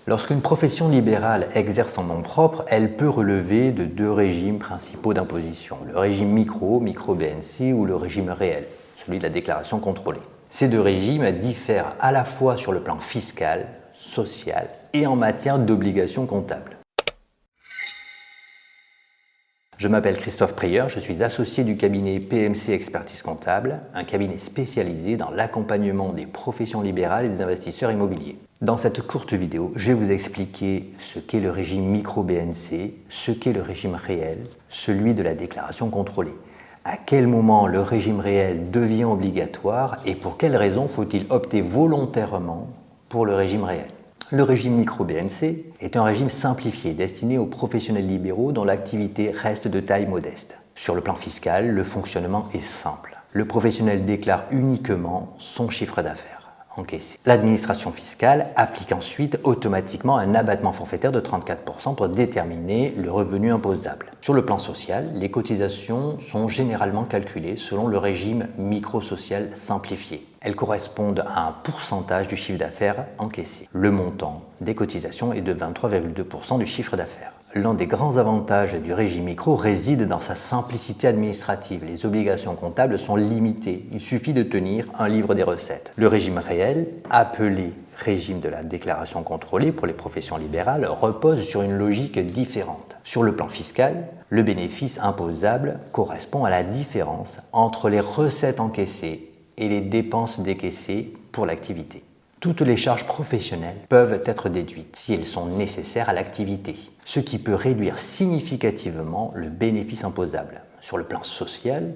Lorsqu'une profession libérale exerce en nom propre, elle peut relever de deux régimes principaux d'imposition, le régime micro-BNC ou le régime réel, celui de la déclaration contrôlée. Ces deux régimes diffèrent à la fois sur le plan fiscal, social et en matière d'obligations comptables. Je m'appelle Christophe Prieur, je suis associé du cabinet PMC Expertise Comptable, un cabinet spécialisé dans l'accompagnement des professions libérales et des investisseurs immobiliers. Dans cette courte vidéo, je vais vous expliquer ce qu'est le régime micro-BNC, ce qu'est le régime réel, celui de la déclaration contrôlée. À quel moment le régime réel devient obligatoire et pour quelles raisons faut-il opter volontairement pour le régime réel. Le régime micro-BNC est un régime simplifié destiné aux professionnels libéraux dont l'activité reste de taille modeste. Sur le plan fiscal, le fonctionnement est simple. Le professionnel déclare uniquement son chiffre d'affaires encaissé. L'administration fiscale applique ensuite automatiquement un abattement forfaitaire de 34% pour déterminer le revenu imposable. Sur le plan social, les cotisations sont généralement calculées selon le régime micro-social simplifié. Elles correspondent à un pourcentage du chiffre d'affaires encaissé. Le montant des cotisations est de 23,2% du chiffre d'affaires. L'un des grands avantages du régime micro réside dans sa simplicité administrative. Les obligations comptables sont limitées. Il suffit de tenir un livre des recettes. Le régime réel, appelé régime de la déclaration contrôlée pour les professions libérales, repose sur une logique différente. Sur le plan fiscal, le bénéfice imposable correspond à la différence entre les recettes encaissées et les dépenses décaissées pour l'activité. Toutes les charges professionnelles peuvent être déduites si elles sont nécessaires à l'activité, ce qui peut réduire significativement le bénéfice imposable. Sur le plan social,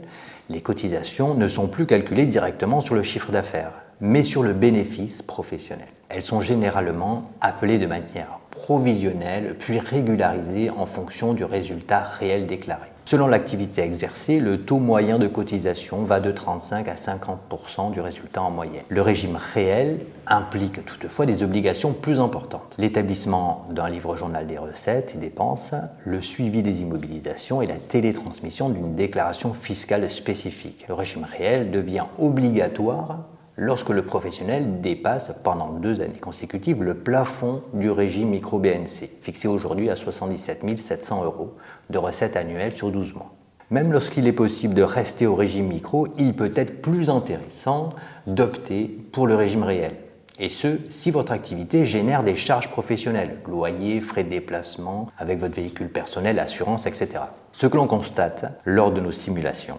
les cotisations ne sont plus calculées directement sur le chiffre d'affaires, mais sur le bénéfice professionnel. Elles sont généralement appelées de manière provisionnelle, puis régularisées en fonction du résultat réel déclaré. Selon l'activité exercée, le taux moyen de cotisation va de 35 à 50% du résultat en moyenne. Le régime réel implique toutefois des obligations plus importantes. L'établissement d'un livre journal des recettes et dépenses, le suivi des immobilisations et la télétransmission d'une déclaration fiscale spécifique. Le régime réel devient obligatoire lorsque le professionnel dépasse pendant 2 années consécutives le plafond du régime micro-BNC, fixé aujourd'hui à 77 700 € de recettes annuelles sur 12 mois. Même lorsqu'il est possible de rester au régime micro, il peut être plus intéressant d'opter pour le régime réel. Et ce, si votre activité génère des charges professionnelles, loyer, frais de déplacement, avec votre véhicule personnel, assurance, etc. Ce que l'on constate lors de nos simulations,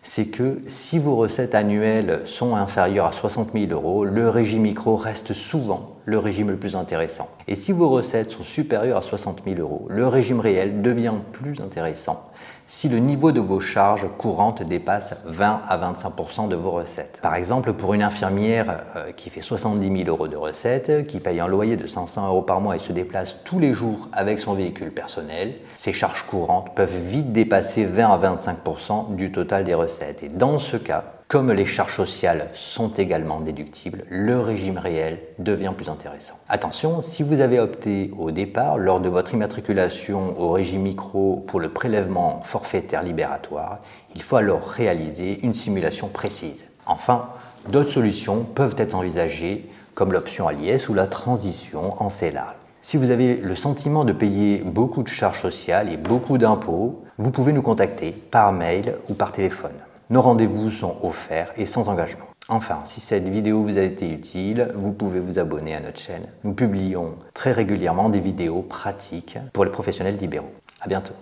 c'est que si vos recettes annuelles sont inférieures à 60 000 €, le régime micro reste souvent le régime le plus intéressant. Et si vos recettes sont supérieures à 60 000 €, le régime réel devient plus intéressant si le niveau de vos charges courantes dépasse 20 à 25% de vos recettes. Par exemple, pour une infirmière qui fait 70 000 € de recettes, qui paye un loyer de 500 € par mois et se déplace tous les jours avec son véhicule personnel, ses charges courantes peuvent vite dépasser 20 à 25% du total des recettes. Et dans ce cas, comme les charges sociales sont également déductibles, le régime réel devient plus intéressant. Attention, si vous avez opté au départ, lors de votre immatriculation au régime micro pour le prélèvement forfaitaire libératoire, il faut alors réaliser une simulation précise. Enfin, d'autres solutions peuvent être envisagées, comme l'option à l'IS ou la transition en CELAR. Si vous avez le sentiment de payer beaucoup de charges sociales et beaucoup d'impôts, vous pouvez nous contacter par mail ou par téléphone. Nos rendez-vous sont offerts et sans engagement. Enfin, si cette vidéo vous a été utile, vous pouvez vous abonner à notre chaîne. Nous publions très régulièrement des vidéos pratiques pour les professionnels libéraux. À bientôt.